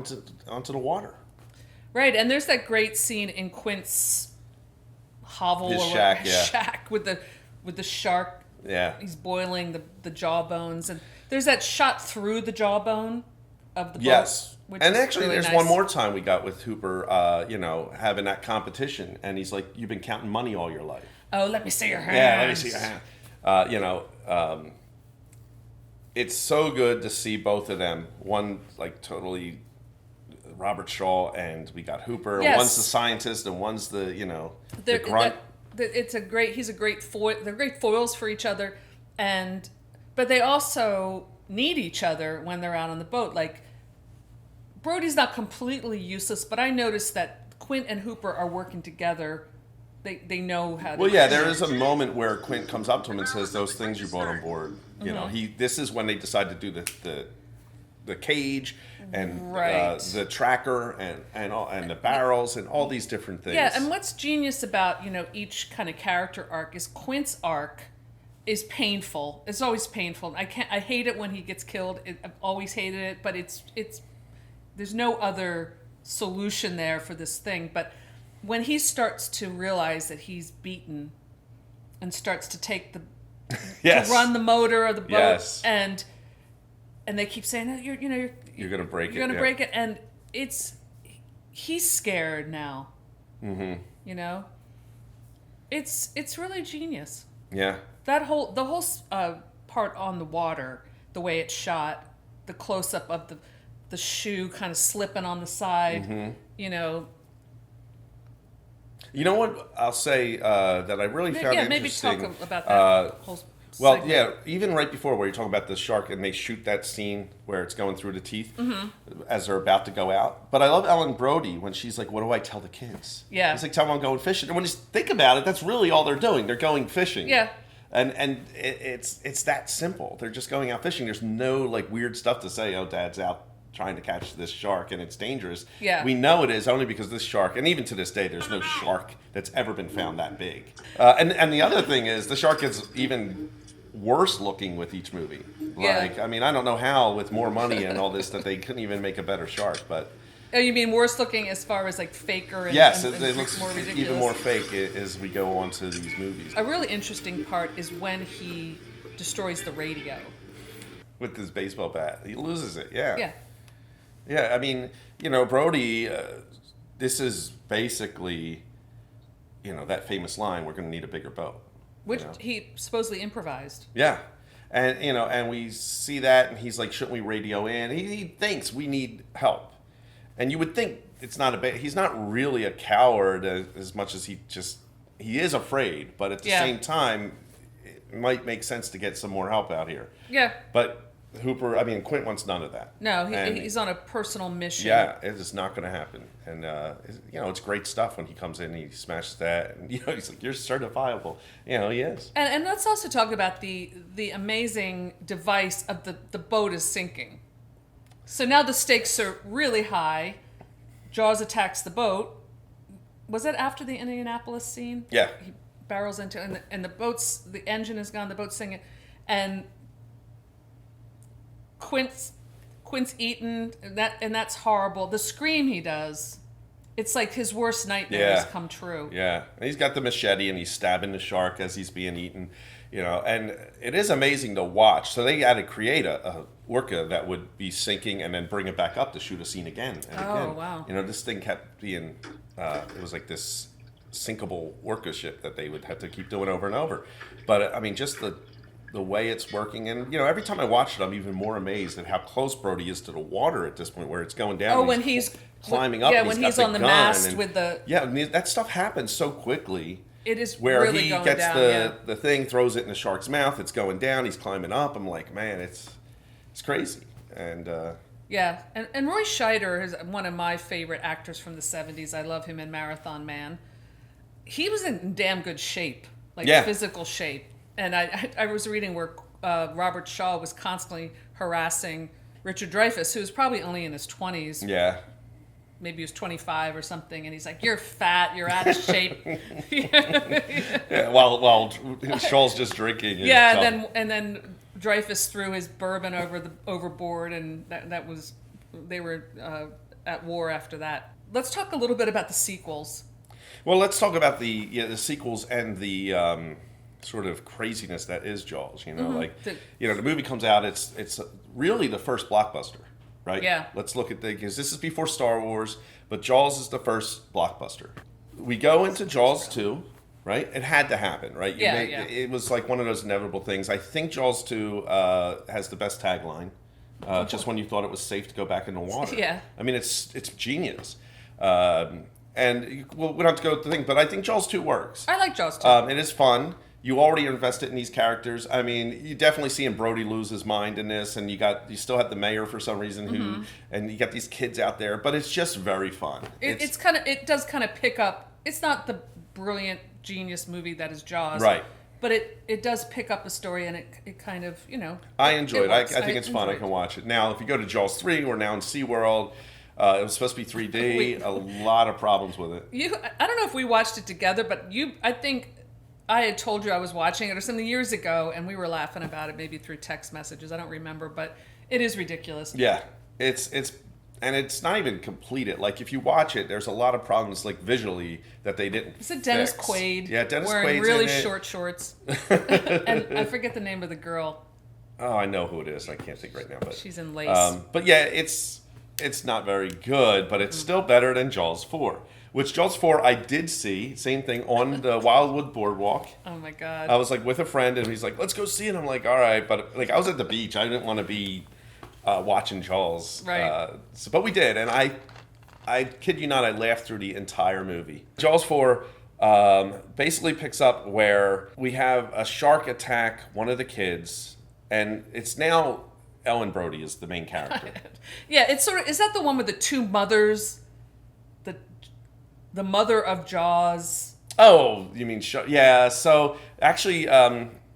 B: onto the water.
A: Right, and there's that great scene in Quint's hovel
B: His
A: or
B: shack, yeah.
A: shack with the shark.
B: Yeah.
A: He's boiling the jawbones, and there's that shot through the jawbone of the boat.
B: Yes.
A: Which
B: And
A: is
B: actually,
A: really
B: there's
A: nice.
B: one more time we got with Hooper, having that competition, and he's like, "You've been counting money all your life."
A: Oh, let me see your hands.
B: Yeah, let me see your hand. It's so good to see both of them. One like totally Robert Shaw, and we got Hooper.
A: Yes.
B: One's the scientist, and one's the the
A: They're-
B: grunt.
A: he's a great foil. They're great foils for each other, but they also need each other when they're out on the boat. Like Brody's not completely useless, but I noticed that Quint and Hooper are working together. They know how to.
B: Well, yeah, there is a moment where Quint comes up to him and says, "Those things you brought on board." You know, this is when they decide to do the cage and
A: Right.
B: the tracker and the barrels and all these different things.
A: Yeah, and what's genius about each kind of character arc is Quint's arc is painful. It's always painful. I hate it when he gets killed. I've always hated it, but it's there's no other solution there for this thing. But when he starts to realize that he's beaten and starts to take
B: yes.
A: to run the motor of the boat,
B: Yes.
A: and they keep saying, "No, you're
B: gonna break
A: you're
B: it.
A: gonna break it," and he's scared now.
B: Mm-hmm.
A: It's really genius.
B: Yeah.
A: The whole part on the water, the way it's shot, the close up of the shoe kind of slipping on the side,
B: Mm-hmm. You know what I'll say that I really found
A: maybe
B: interesting.
A: talk about that whole.
B: Well,
A: segment.
B: yeah, even right before where you're talking about the shark and they shoot that scene where it's going through the teeth as they're about to go out. But I love Ellen Brody when she's like, "What do I tell the kids?"
A: Yeah.
B: It's like, tell them I'm going fishing. And when you think about it, that's really all they're doing. They're going fishing.
A: Yeah.
B: And it's that simple. They're just going out fishing. There's no like weird stuff to say, "Oh, Dad's out trying to catch this shark and it's dangerous."
A: Yeah.
B: We know it is only because this shark, and even to this day, there's no shark that's ever been found that big. And the other thing is the shark gets even worse looking with each movie.
A: Yeah.
B: Like, I mean, I don't know how with more money and all this that they couldn't even make a better shark, but
A: Oh, you mean worse looking as far as like faker and
B: yes,
A: and
B: it looks
A: more ridiculous?
B: even more fake as we go on to these movies.
A: A really interesting part is when he destroys the radio.
B: With his baseball bat, he loses it. Yeah.
A: Yeah.
B: Yeah, I mean, Brody, this is basically, that famous line, "We're going to need a bigger boat."
A: Which he supposedly improvised.
B: Yeah. And, and we see that, and he's like, "Shouldn't we radio in?" He thinks we need help. And you would think it's not he's not really a coward as much as he is afraid, but at the same time, it might make sense to get some more help out here.
A: Yeah.
B: But Quint wants none of that.
A: No,
B: And
A: he's on a personal mission.
B: yeah, it is not going to happen. And, it's great stuff when he comes in and he smashes that. And, he's like, "You're certifiable." He is.
A: And let's also talk about the amazing device of the boat is sinking. So now the stakes are really high. Jaws attacks the boat. Was that after the Indianapolis scene?
B: Yeah.
A: He barrels into and the engine is gone, the boat's sinking, and Quint's eaten, and that's horrible. The scream he does, it's like his worst nightmares come true.
B: Yeah. And he's got the machete and he's stabbing the shark as he's being eaten, and it is amazing to watch. So they had to create a orca that would be sinking and then bring it back up to shoot a scene again and again.
A: Wow.
B: This thing kept being, it was like this sinkable orca ship that they would have to keep doing over and over. But I mean, just the way it's working, and every time I watch it, I'm even more amazed at how close Brody is to the water at this point, where it's going down.
A: Oh, when he's
B: climbing up.
A: Yeah,
B: and
A: when
B: got
A: he's on the
B: gun
A: mast
B: and-
A: with the...
B: Yeah, I mean, that stuff happens so quickly.
A: It is
B: Where
A: really
B: he
A: going
B: gets
A: down,
B: the thing, throws it in the shark's mouth, it's going down, he's climbing up. I'm like, man, it's crazy. And
A: Yeah, and Roy Scheider is one of my favorite actors from the 70s. I love him in Marathon Man. He was in damn good shape, like
B: Yeah.
A: physical shape. And I was reading where Robert Shaw was constantly harassing Richard Dreyfuss, who was probably only in his 20s.
B: yeah.
A: Maybe he was 25 or something, and he's like, "You're fat, you're out of shape."
B: Yeah, while Shaw's just drinking.
A: Yeah, and then Dreyfuss threw his bourbon overboard, and that was they were at war after that. Let's talk a little bit about the sequels.
B: Well, let's talk about the sequels and the sort of craziness that is Jaws. You know, the movie comes out. It's really the first blockbuster, right?
A: Yeah.
B: Let's look at because this is before Star Wars, but Jaws is the first blockbuster. We go into Jaws 2, right? It had to happen, right?
A: Yeah.
B: It was like one of those inevitable things. I think Jaws 2 has the best tagline. Just when you thought it was safe to go back in the water.
A: Yeah.
B: I mean, it's genius. And well, we don't have to go to the thing, but I think Jaws 2 works.
A: I like Jaws too.
B: It is fun. You already invested in these characters. I mean, you definitely see Brody lose his mind in this, and you still have the mayor for some reason and you got these kids out there, but it's just very fun.
A: It does kind of pick up. It's not the brilliant genius movie that is Jaws,
B: Right.
A: But it does pick up a story, and it kind of
B: I enjoy it.
A: works.
B: I think it's fun. I can watch it. Now, if you go to Jaws 3, we're now in SeaWorld. It was supposed to be 3D. A lot of problems with it.
A: I don't know if we watched it together, but I think I had told you I was watching it or something years ago, and we were laughing about it maybe through text messages. I don't remember, but it is ridiculous.
B: Yeah, it's not even completed. Like if you watch it, there's a lot of problems like visually that they didn't.
A: Is it Dennis
B: fix.
A: Quaid?
B: Yeah, Dennis
A: wearing
B: Quaid's
A: really
B: in it.
A: short shorts, and I forget the name of the girl.
B: Oh, I know who it is. I can't think right now, but
A: She's in lace.
B: But yeah, it's not very good, but it's still better than Jaws 4. Which Jaws 4 I did see, same thing on the Wildwood Boardwalk.
A: Oh my God!
B: I was like with a friend, and he's like, "Let's go see it." I'm like, "All right," but like I was at the beach. I didn't want to be watching Jaws.
A: Right.
B: But we did, and I kid you not, I laughed through the entire movie. Jaws 4 basically picks up where we have a shark attack one of the kids, and it's now Ellen Brody is the main character.
A: Yeah, it's sort of. Is that the one with the two mothers? The mother of Jaws.
B: Oh, you mean yeah? So actually,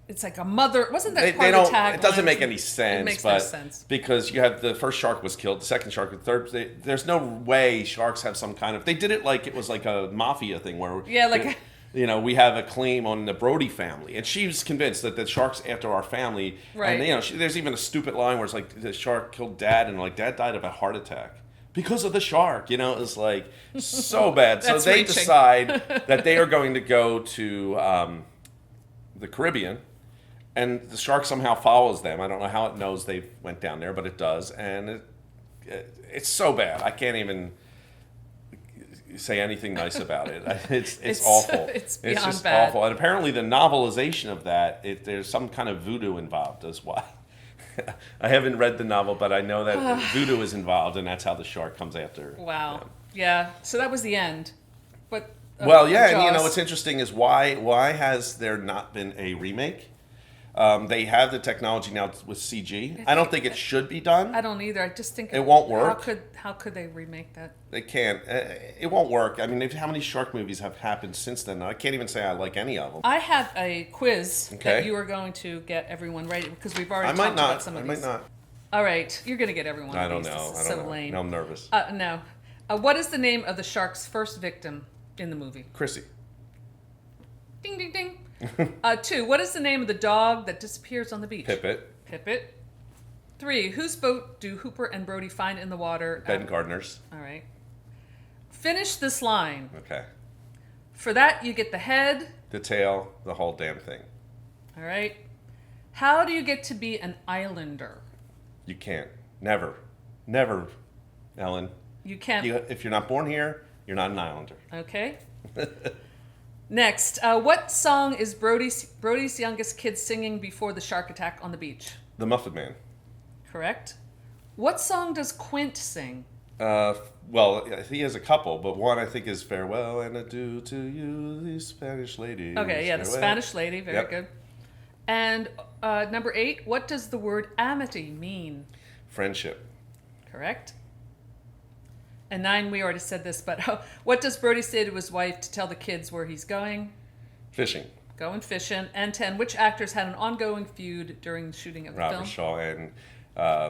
A: It's like a mother. Wasn't that
B: they
A: part of the
B: don't.
A: tagline?
B: It doesn't make any sense.
A: It makes
B: but
A: no sense.
B: Because you have the first shark was killed, the second shark, the third. There's no way sharks have some kind of. They did it like it was like a mafia thing where we have a claim on the Brody family, and she's convinced that the shark's after our family.
A: Right.
B: And there's even a stupid line where it's like the shark killed Dad, and like Dad died of a heart attack. Because of the shark, it's like so bad. So they
A: reaching.
B: decide that they are going to go to the Caribbean, and the shark somehow follows them. I don't know how it knows they went down there, but it does, and it's so bad. I can't even say anything nice about it. It's awful.
A: It's beyond
B: just
A: bad.
B: awful. And apparently, the novelization of that, there's some kind of voodoo involved as well. I haven't read the novel, but I know that voodoo is involved, and that's how the shark comes after.
A: Wow.
B: them.
A: Yeah. So that was the end. But
B: Well, yeah,
A: Jaws.
B: and what's interesting is why has there not been a remake? They have the technology now with CG. I don't think it should be done.
A: I don't either. I just think
B: It won't work.
A: How could they remake that?
B: They can't. It won't work. I mean, how many shark movies have happened since then? I can't even say I like any of them.
A: I have a quiz
B: Okay.
A: that you are going to get everyone ready because we've already
B: I might
A: talked about
B: not.
A: some
B: I
A: of
B: might
A: these.
B: not.
A: All right, you're going to get everyone.
B: I don't
A: This
B: know.
A: is
B: I
A: so
B: don't know.
A: lame.
B: Now I'm nervous.
A: No. What is the name of the shark's first victim in the movie?
B: Chrissy.
A: Ding, ding, ding. 2, what is the name of the dog that disappears on the beach?
B: Pippet.
A: Pippet. 3, whose boat do Hooper and Brody find in the water?
B: Ben Gardner's.
A: All right. Finish this line.
B: Okay.
A: For that, you get the head.
B: The tail. The whole damn thing.
A: All right. How do you get to be an islander?
B: You can't. Never. Never, Ellen.
A: You can't.
B: If you're not born here, you're not an islander.
A: Okay. Next, what song is Brody's youngest kid singing before the shark attack on the beach?
B: The Muffin Man.
A: Correct. What song does Quint sing?
B: Well, he has a couple, but one I think is "Farewell and Adieu to You, the Spanish Lady."
A: Okay, yeah, the
B: Farewell.
A: Spanish lady. Very
B: Yep.
A: good. And number 8, what does the word amity mean?
B: Friendship.
A: Correct. And 9, we already said this, but what does Brody say to his wife to tell the kids where he's going?
B: Fishing.
A: Going fishing. And 10, which actors had an ongoing feud during the shooting of the
B: Robert
A: film?
B: Shaw and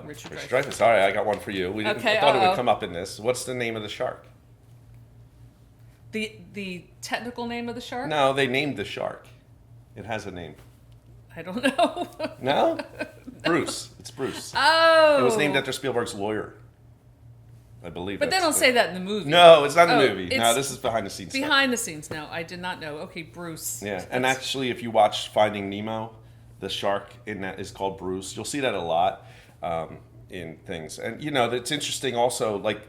A: Richard
B: Dreyfuss. All right, I got one for you. We didn't,
A: Okay,
B: I thought it
A: uh-oh.
B: would come up in this. What's the name of the shark?
A: The technical name of the shark?
B: No, they named the shark. It has a name.
A: I don't know.
B: No? Bruce. It's Bruce.
A: Oh.
B: It was named after Spielberg's lawyer, I believe.
A: But they don't say that in the movie.
B: No, it's not in the
A: Oh,
B: movie.
A: it's
B: No, this is behind the scenes stuff.
A: Behind the scenes. No, I did not know. Okay, Bruce.
B: Yeah, and actually, if you watch Finding Nemo, the shark in that is called Bruce. You'll see that a lot in things. And, it's interesting also, like,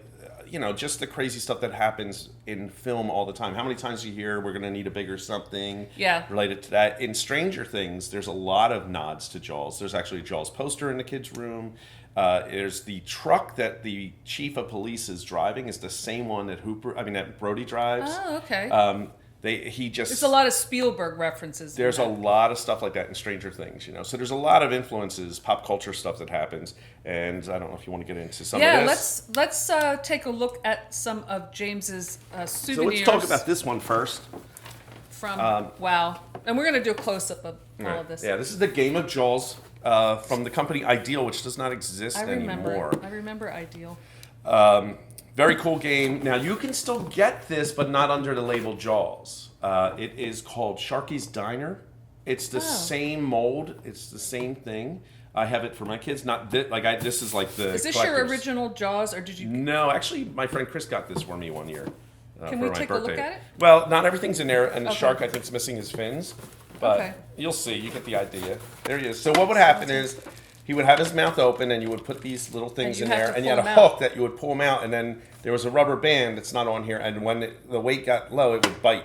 B: just the crazy stuff that happens in film all the time. How many times do you hear we're going to need a bigger something related to that? In Stranger Things, there's a lot of nods to Jaws. There's actually a Jaws poster in the kids' room. There's the truck that the chief of police is driving is the same one that Brody drives.
A: Oh, okay.
B: There's
A: a lot of Spielberg references.
B: There's a lot of stuff like that in Stranger Things, So there's a lot of influences, pop culture stuff that happens, and I don't know if you want to get into some of this.
A: Yeah, let's take a look at some of James's souvenirs.
B: So let's talk about this one first.
A: Wow, and we're gonna do a close up of all of this.
B: Yeah, this is the Game of Jaws from the company Ideal, which does not exist anymore.
A: I remember Ideal.
B: Very cool game. Now, you can still get this, but not under the label Jaws. It is called Sharky's Diner. It's the same mold. It's the same thing. I have it for my kids. This is like the
A: Is this
B: collector's.
A: your original Jaws, or did you...
B: No, actually, my friend Chris got this for me one year.
A: Can
B: for
A: we
B: my
A: take
B: birthday.
A: a look at it?
B: Well, not everything's in there, and the
A: Okay.
B: shark, I think, is missing his fins. But
A: Okay.
B: you'll see. You get the idea. There he is. So what would happen is he would have his mouth open, and you would put these little things
A: And
B: in
A: you have
B: there,
A: to
B: and you had a
A: pull 'em out.
B: hook that you would pull them out, and then there was a rubber band that's not on here, and when the weight got low, it would bite.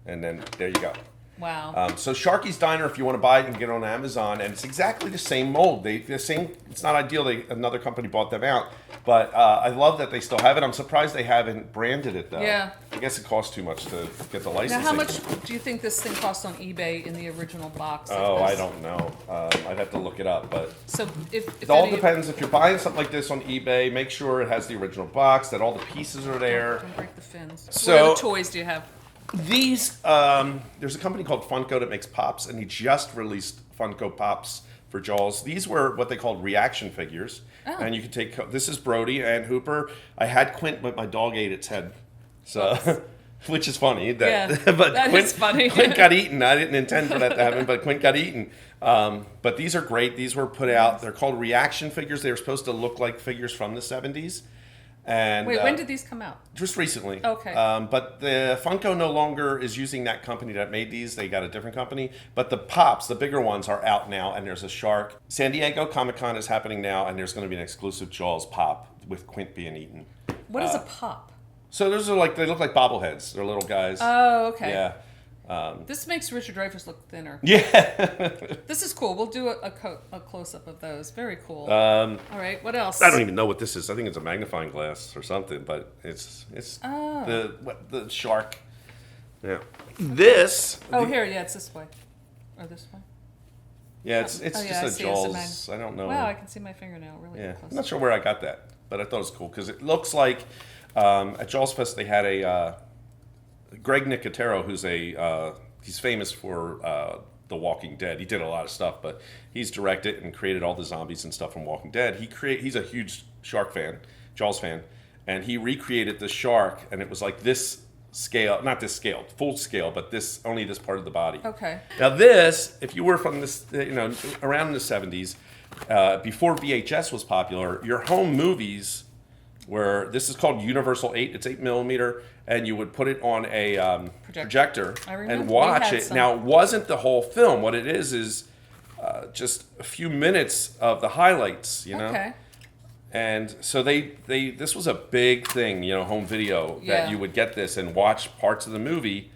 B: And then there you go.
A: Wow.
B: So Sharky's Diner, if you want to buy it, you can get it on Amazon, and it's exactly the same mold. It's not Ideal. Another company bought them out, but I love that they still have it. I'm surprised they haven't branded it though.
A: Yeah.
B: I guess it costs too much to get the licensing.
A: Now, how much do you think this thing cost on eBay in the original box? like
B: Oh,
A: this?
B: I don't know. I'd have to look it up, but
A: So if
B: it all
A: any-
B: depends. If you're buying something like this on eBay, make sure it has the original box, that all the pieces are there.
A: Don't break the fins.
B: So-
A: What other toys do you have?
B: These, there's a company called Funko that makes pops, and he just released Funko Pops for Jaws. These were what they called reaction figures, and you could take. This is Brody and Hooper. I had Quint, but my dog ate its head, so which is funny.
A: Yeah,
B: but
A: that
B: Quint,
A: is funny.
B: Quint got eaten. I didn't intend for that to happen, but Quint got eaten. But these are great. These were put out. They're called reaction figures. They were supposed to look like figures from the 70s. And
A: Wait, when did these come out?
B: just recently.
A: Okay.
B: But the Funko no longer is using that company that made these. They got a different company. But the Pops, the bigger ones, are out now, and there's a shark. San Diego Comic-Con is happening now, and there's going to be an exclusive Jaws Pop with Quint being eaten.
A: What is a pop?
B: So those are they look like bobbleheads. They're little guys.
A: Oh, okay.
B: Yeah.
A: This makes Richard Dreyfuss look thinner.
B: Yeah.
A: This is cool. We'll do a close-up of those. Very cool. All right, what else?
B: I don't even know what this is. I think it's a magnifying glass or something, but it's the shark. Yeah. This.
A: Oh, here, yeah, it's this way. Or this way.
B: Yeah, it's
A: Oh, yeah, I
B: just a
A: see, it's a
B: Jaws. I don't know.
A: Wow, I can see my fingernail really
B: Yeah,
A: close.
B: I'm not sure where I got that, but I thought it was cool because it looks like at Jaws Fest they had a Greg Nicotero, who's he's famous for The Walking Dead. He did a lot of stuff, but he's directed and created all the zombies and stuff from Walking Dead. He's a huge shark fan, Jaws fan, and he recreated the shark, and it was like this scale, not this scale, full scale, but only this part of the body.
A: Okay.
B: Now this, if you were from this, around the 70s, before VHS was popular, your home movies this is called Universal 8. It's 8 millimeter, and you would put it on a projector
A: I remember
B: and
A: we
B: watch
A: had
B: it.
A: some.
B: Now, it wasn't the whole film. What it is just a few minutes of the highlights,
A: Okay.
B: And so this was a big thing, home video,
A: Yeah.
B: that you would get this and watch parts of the movie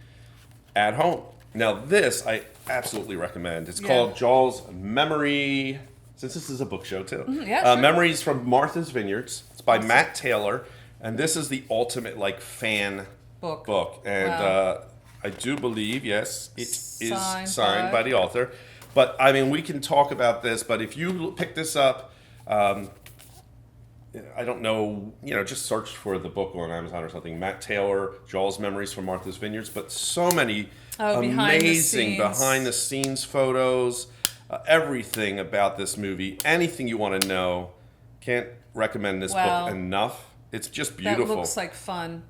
B: at home. Now, this I absolutely recommend. It's
A: Yeah.
B: called Jaws Memory since this is a book show too.
A: Yeah, sure.
B: Memories from Martha's Vineyards. It's by Matt Taylor, and this is the ultimate like fan book. And
A: Wow.
B: I do believe, yes, it is
A: Signed
B: signed
A: by-
B: by the author. But I mean, we can talk about this. But if you pick this up, I don't know, just search for the book on Amazon or something. Matt Taylor, Jaws Memories from Martha's Vineyards. But so many
A: behind the
B: amazing
A: scenes.
B: behind-the-scenes photos, everything about this movie, anything you want to know. Can't recommend this
A: Wow.
B: book enough. It's just
A: That
B: beautiful.
A: looks like fun.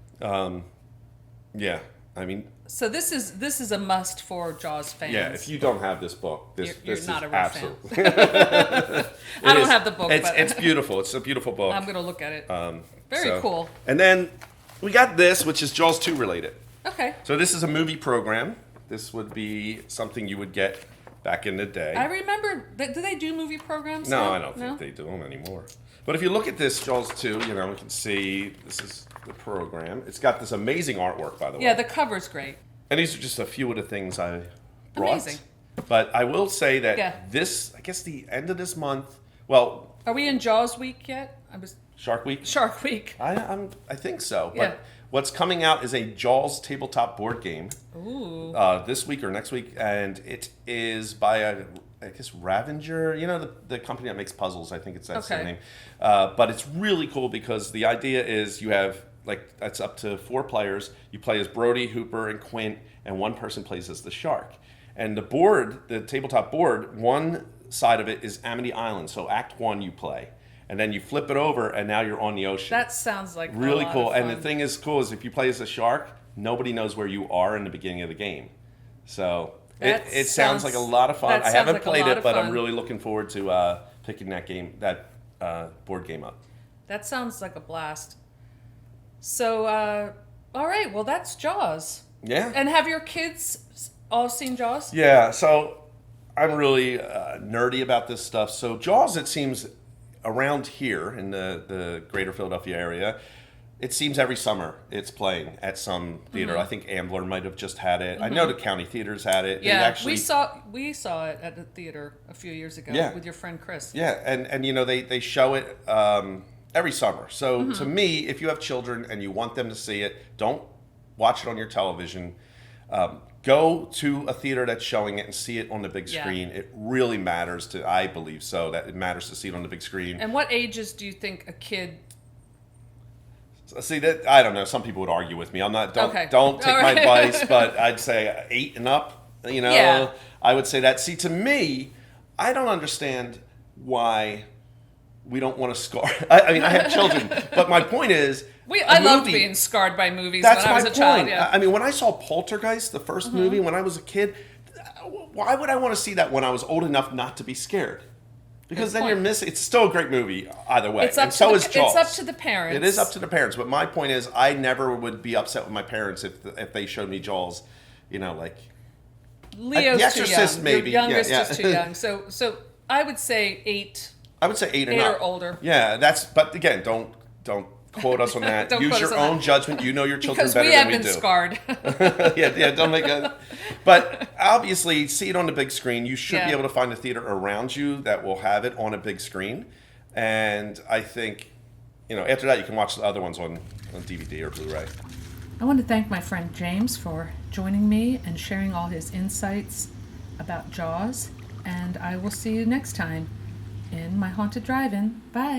B: Yeah, I mean,
A: So this is a must for Jaws fans.
B: yeah. If you don't have this book,
A: You're
B: this
A: not
B: is
A: a real
B: absolute.
A: fan. I don't have the book,
B: It's,
A: but
B: it's beautiful. It's a beautiful book.
A: I'm gonna look at it. Very
B: So-
A: cool.
B: And then we got this, which is Jaws 2 related.
A: Okay.
B: So this is a movie program. This would be something you would get back in the day.
A: I remember. Do they do movie programs?
B: No,
A: now?
B: I don't think they do them anymore. But if you look at this Jaws 2, we can see this is the program. It's got this amazing artwork, by the way.
A: Yeah, the cover's great.
B: And these are just a few of the things I brought.
A: Amazing.
B: But I will say that
A: Yeah.
B: this, I guess the end of this month, well,
A: Are we in Jaws week yet? I was
B: Shark Week?
A: Shark Week.
B: I think so.
A: Yeah.
B: But what's coming out is a Jaws tabletop board game
A: Ooh.
B: this week or next week. And it is by I guess Ravenger, the company that makes puzzles. I think that's their
A: Okay.
B: name. But it's really cool because the idea is you have, that's up to 4 players. You play as Brody, Hooper, and Quint, and one person plays as the shark. And the tabletop board, one side of it is Amity Island. So Act 1 you play. And then you flip it over, and now you're on the ocean.
A: That sounds like
B: Really
A: a lot
B: cool.
A: of
B: And the
A: fun.
B: thing is cool is if you play as a shark, nobody knows where you are in the beginning of the game. So
A: That
B: it sounds like a lot of fun.
A: that
B: I
A: sounds
B: haven't
A: like a
B: played
A: lot
B: it,
A: of
B: but I'm
A: fun.
B: really looking forward to picking that board game up.
A: That sounds like a blast. So, all right. Well, that's Jaws.
B: Yeah.
A: And have your kids all seen Jaws?
B: Yeah, so I'm really nerdy about this stuff. So Jaws, it seems, around here in the greater Philadelphia area, it seems every summer it's playing at some theater.
A: Mm-hmm.
B: I think Ambler might have just had it. I know the county theaters had it. They
A: Yeah,
B: actually,
A: we saw it at the theater a few years ago
B: Yeah.
A: with your friend Chris.
B: Yeah, and they show it every summer. So to me, if you have children and you want them to see it, don't watch it on your television. Go to a theater that's showing it and see it on the big
A: Yeah.
B: screen. It really matters I believe so, that it matters to see it on the big screen.
A: And what ages do you think a kid?
B: See that I don't know. Some people would argue with me. I'm not. Don't
A: Okay.
B: don't take
A: All
B: my
A: right.
B: advice, but I'd say 8 and up.
A: Yeah.
B: I would say that. See, to me, I don't understand why we don't want to scar. I mean, I have children, but my point is,
A: I loved
B: movie-
A: being scarred by movies
B: That's
A: when I was
B: my
A: a child.
B: point.
A: Yeah.
B: I mean, when I saw Poltergeist, the first
A: Mm-hmm.
B: movie, when I was a kid, why would I want to see that when I was old enough not to be scared? Because
A: Good
B: then you're
A: point.
B: missing. It's still a great movie either way,
A: It's up
B: and
A: to
B: so
A: the-
B: is Jaws.
A: it's up to the parents.
B: It is up to the parents. But my point is, I never would be upset with my parents if they showed me Jaws. Like
A: Leo's
B: The Exorcist,
A: too young.
B: maybe.
A: Your youngest
B: Yeah,
A: is
B: yeah.
A: too young. So I would say 8.
B: I would say 8 and
A: 8
B: up.
A: or older.
B: Yeah, but again, don't quote us on that.
A: Don't
B: Use
A: quote
B: your
A: us on
B: own
A: that.
B: judgment. You know your children
A: Because
B: better
A: we have
B: than we
A: been
B: do.
A: scarred.
B: yeah, don't make a. But obviously, see it on the big screen. You should be
A: Yeah.
B: able to find a theater around you that will have it on a big screen. And I think, after that, you can watch the other ones on DVD or Blu-ray.
A: I want to thank my friend James for joining me and sharing all his insights about Jaws. And I will see you next time in my Haunted Drive-In. Bye.